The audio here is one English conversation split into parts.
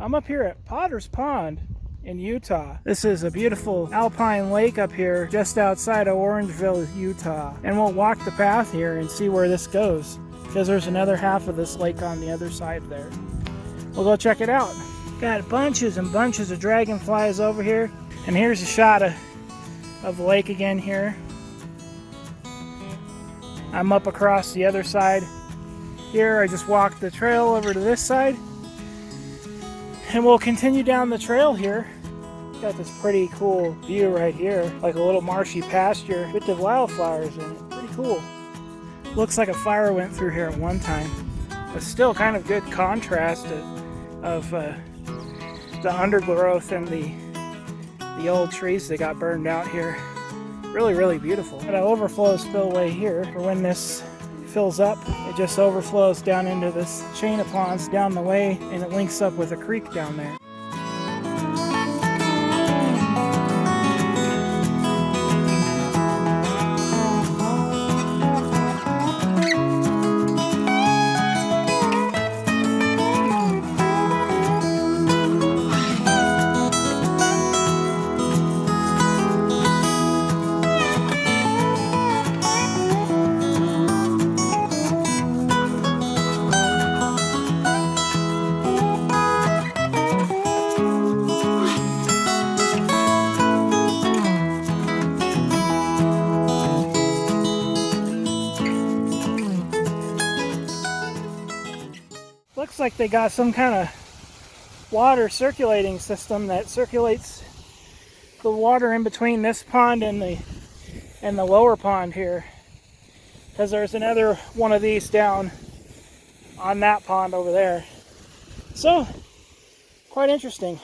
I'm up here at Potter's Pond in Utah. This is a beautiful alpine lake up here just outside of Orangeville, Utah. And we'll walk the path here and see where this goes, because there's another half of this lake on the other side there. We'll go check it out. Got bunches and bunches of dragonflies over here. And here's a shot of the lake again here. I'm up across the other side here. I just walked the trail over to this side. And we'll continue down the trail here. Got this pretty cool view right here, like a little marshy pasture with the wildflowers in it. Pretty cool. Looks like a fire went through here at one time. But still kind of good contrast of the undergrowth and the old trees that got burned out here. Really, really beautiful. Got an overflow spillway here for when this fills up. It just overflows down into this chain of ponds down the way, and it links up with a creek down there. Looks like they got some kind of water circulating system that circulates the water in between this pond and the lower pond here, because there's another one of these down on that pond over there. So quite interesting.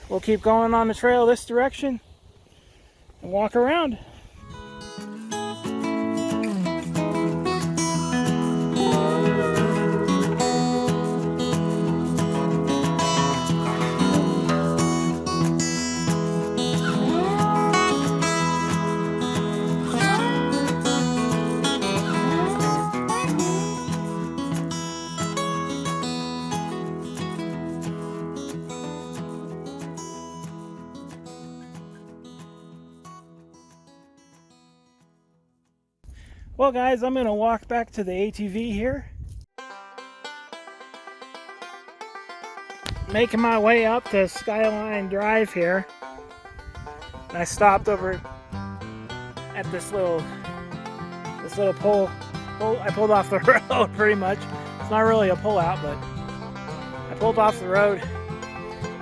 We'll keep going on the trail this direction and walk around. Well guys, I'm going to walk back to the ATV here. Making my way up to Skyline Drive here. And I stopped over at this little pull. I pulled off the road pretty much. It's not really a pull out, but I pulled off the road.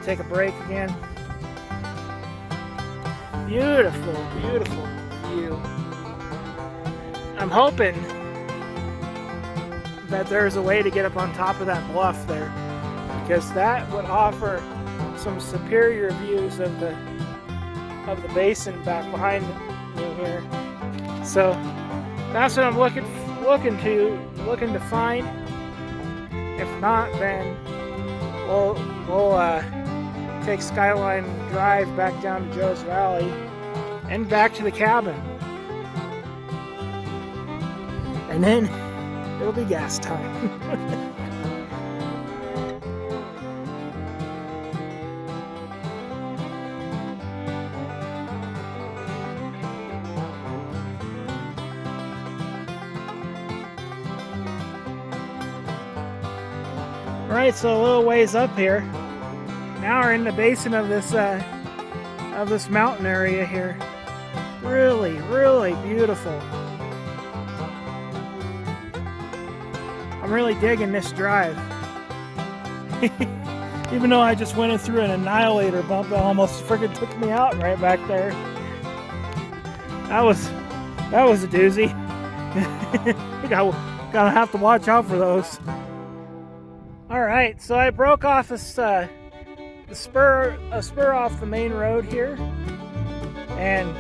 Take a break again. Beautiful, beautiful view. I'm hoping that there's a way to get up on top of that bluff there, because that would offer some superior views of the basin back behind me here. So that's what I'm looking to find. If not, then we'll take Skyline Drive back down to Joe's Valley and back to the cabin. And then it'll be gas time. Alright, so a little ways up here. Now we're in the basin of this mountain area here. Really, really beautiful. I'm really digging this drive. Even though I just went through an annihilator bump that almost freaking took me out right back there. That was a doozy. I gotta have to watch out for those. Alright, so I broke off a spur off the main road here. And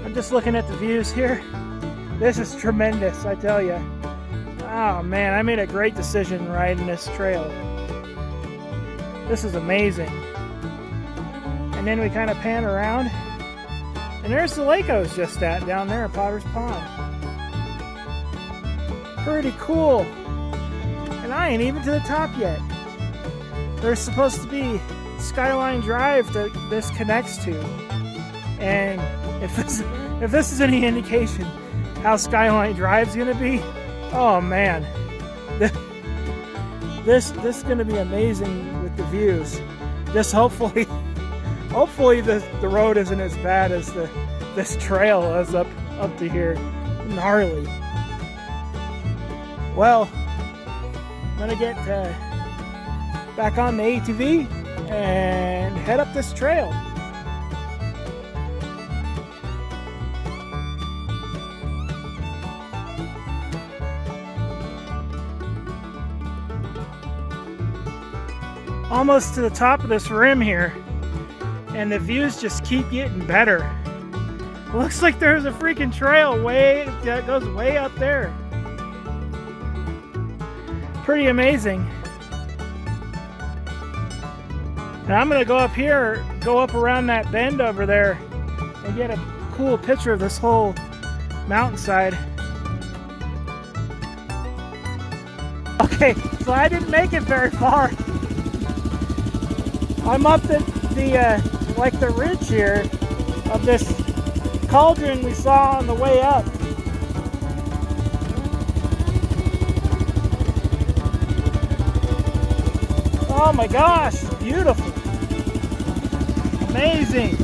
I'm just looking at the views here. This is tremendous, I tell you. Oh man, I made a great decision riding this trail. This is amazing. And then we kind of pan around, and there's the lake I was just at down there at Potter's Pond. Pretty cool. And I ain't even to the top yet. There's supposed to be Skyline Drive that this connects to. And if this is any indication how Skyline Drive's gonna be, oh man. This is gonna be amazing with the views. Just hopefully the road isn't as bad as this trail is up to here. Gnarly. Well, I'm gonna get back on the ATV and head up this trail. Almost to the top of this rim here, and the views just keep getting better. Looks like there's a freaking trail that goes way up there. Pretty amazing. And I'm gonna go up here, go up around that bend over there, and get a cool picture of this whole mountainside. Okay, so I didn't make it very far. I'm up the like the ridge here of this cauldron we saw on the way up. Oh my gosh, beautiful. Amazing.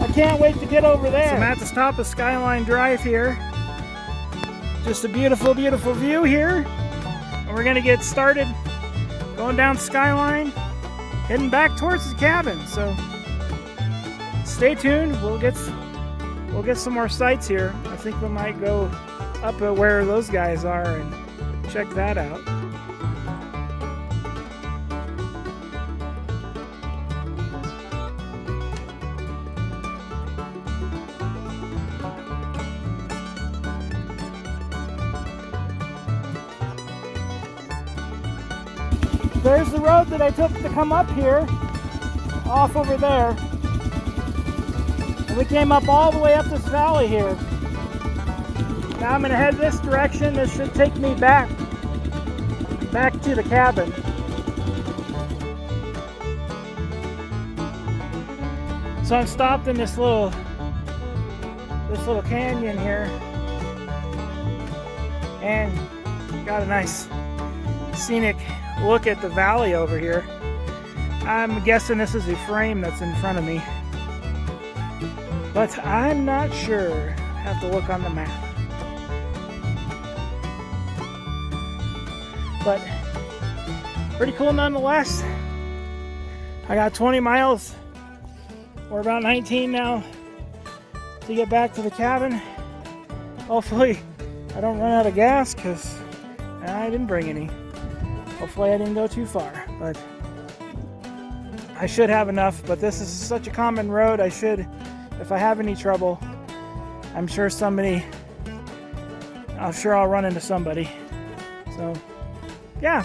I can't wait to get over there. So I'm at the top of Skyline Drive here. Just a beautiful, beautiful view here. And we're gonna get started going down Skyline, heading back towards the cabin. So stay tuned. We'll get some more sights here. I think we might go up at where those guys are and check that out. There's the road that I took to come up here, off over there. And we came up all the way up this valley here. Now I'm gonna head this direction. This should take me back to the cabin. So I'm stopped in this little canyon here, and got a nice scenic look at the valley over here. I'm guessing this is a frame that's in front of me, but I'm not sure. Have to look on the map. But pretty cool nonetheless. I got 20 miles, or about 19 now, to get back to the cabin. Hopefully I don't run out of gas, because I didn't bring any. Hopefully I didn't go too far, but I should have enough. But this is such a common road. I should, if I have any trouble, I'm sure I'll run into somebody. So yeah,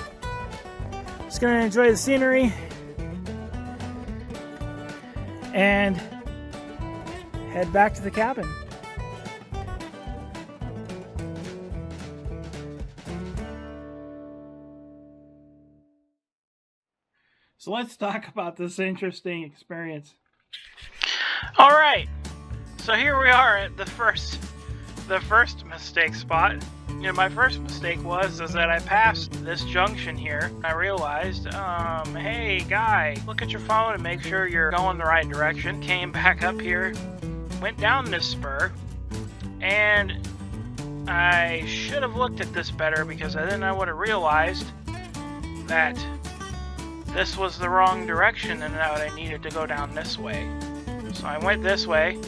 just gonna enjoy the scenery and head back to the cabin. So let's talk about this interesting experience. All right, so here we are at the first mistake spot. You know, my first mistake was that I passed this junction here. I realized, hey guy, look at your phone and make sure you're going the right direction. Came back up here, went down this spur, and I should have looked at this better, because then I would have realized that this was the wrong direction and that I needed to go down this way. So I went this way.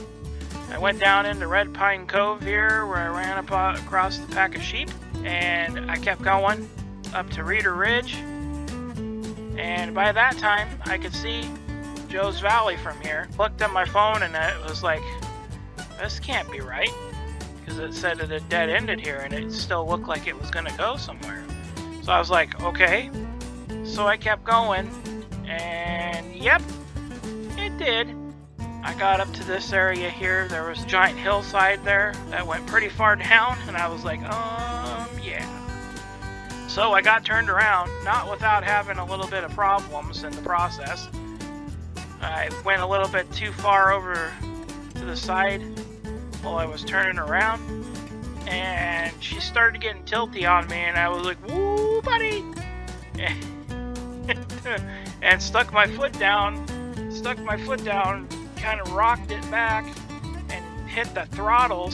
I went down into Red Pine Cove here, where I ran across the pack of sheep, and I kept going up to Reeder Ridge, and by that time I could see Joe's Valley from here. Looked at my phone and it was like, this can't be right, because it said that it dead ended here and it still looked like it was gonna go somewhere. So I was like, okay. So I kept going, and yep, it did. I got up to this area here. There was a giant hillside there that went pretty far down, and I was like, yeah. So I got turned around, not without having a little bit of problems in the process. I went a little bit too far over to the side while I was turning around, and she started getting tilty on me, and I was like, "Woo, buddy!" and stuck my foot down, kind of rocked it back, and hit the throttle.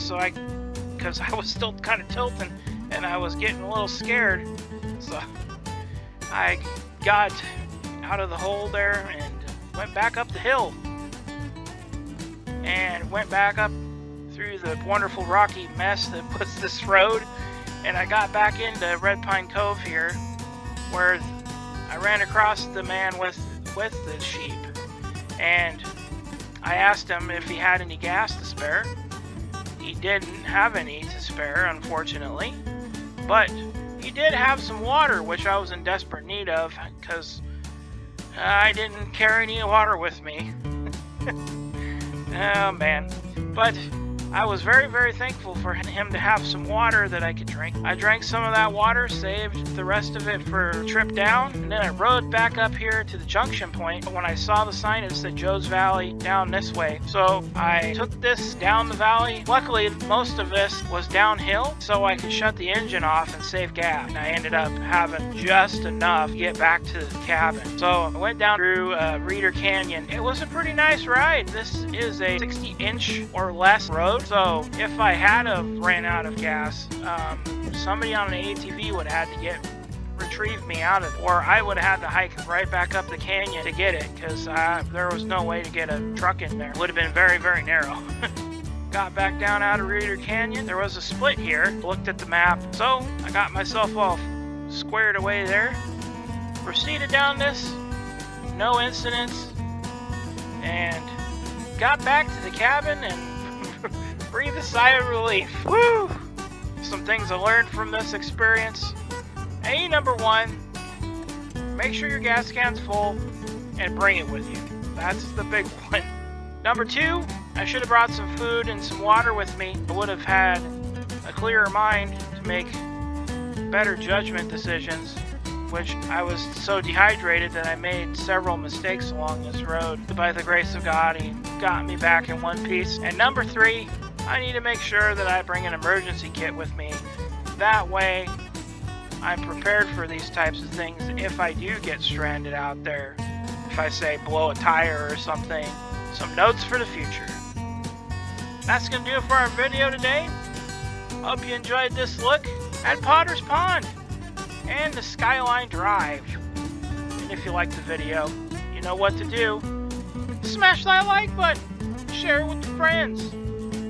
Because I was still kind of tilting, and I was getting a little scared, so I got out of the hole there and went back up the hill, and went back up through the wonderful rocky mess that was this road, and I got back into Red Pine Cove here, where I ran across the man with the sheep, and I asked him if he had any gas to spare. He didn't have any to spare, unfortunately, but he did have some water, which I was in desperate need of, because I didn't carry any water with me. Oh man. But I was very, very thankful for him to have some water that I could drink. I drank some of that water, saved the rest of it for a trip down, and then I rode back up here to the junction point when I saw the sign that said Joe's Valley down this way. So I took this down the valley. Luckily, most of this was downhill, so I could shut the engine off and save gas. And I ended up having just enough to get back to the cabin. So I went down through Reeder Canyon. It was a pretty nice ride. This is a 60-inch or less road. So if I had ran out of gas, somebody on an ATV would have had to retrieve me out of it, or I would have had to hike right back up the canyon to get it, because there was no way to get a truck in there. It would have been very, very narrow. Got back down out of Reeder Canyon. There was a split here. Looked at the map, so I got myself all squared away there. Proceeded down this, no incidents, and got back to the cabin and breathe a sigh of relief. Woo! Some things I learned from this experience. A, number one, make sure your gas can's full and bring it with you. That's the big one. Number two, I should have brought some food and some water with me. I would have had a clearer mind to make better judgment decisions, which I was so dehydrated that I made several mistakes along this road. By the grace of God, He got me back in one piece. And number three, I need to make sure that I bring an emergency kit with me. That way, I'm prepared for these types of things if I do get stranded out there. If I say blow a tire or something. Some notes for the future. That's going to do it for our video today. Hope you enjoyed this look at Potter's Pond and the Skyline Drive. And if you liked the video, you know what to do. Smash that like button. Share it with your friends.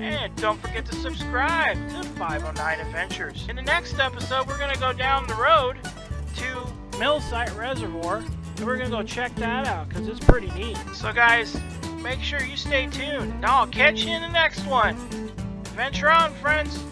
And don't forget to subscribe to 509 Adventures. In the next episode, we're going to go down the road to Millsite Reservoir, and we're going to go check that out, because it's pretty neat. So guys, make sure you stay tuned, and I'll catch you in the next one. Adventure on, friends!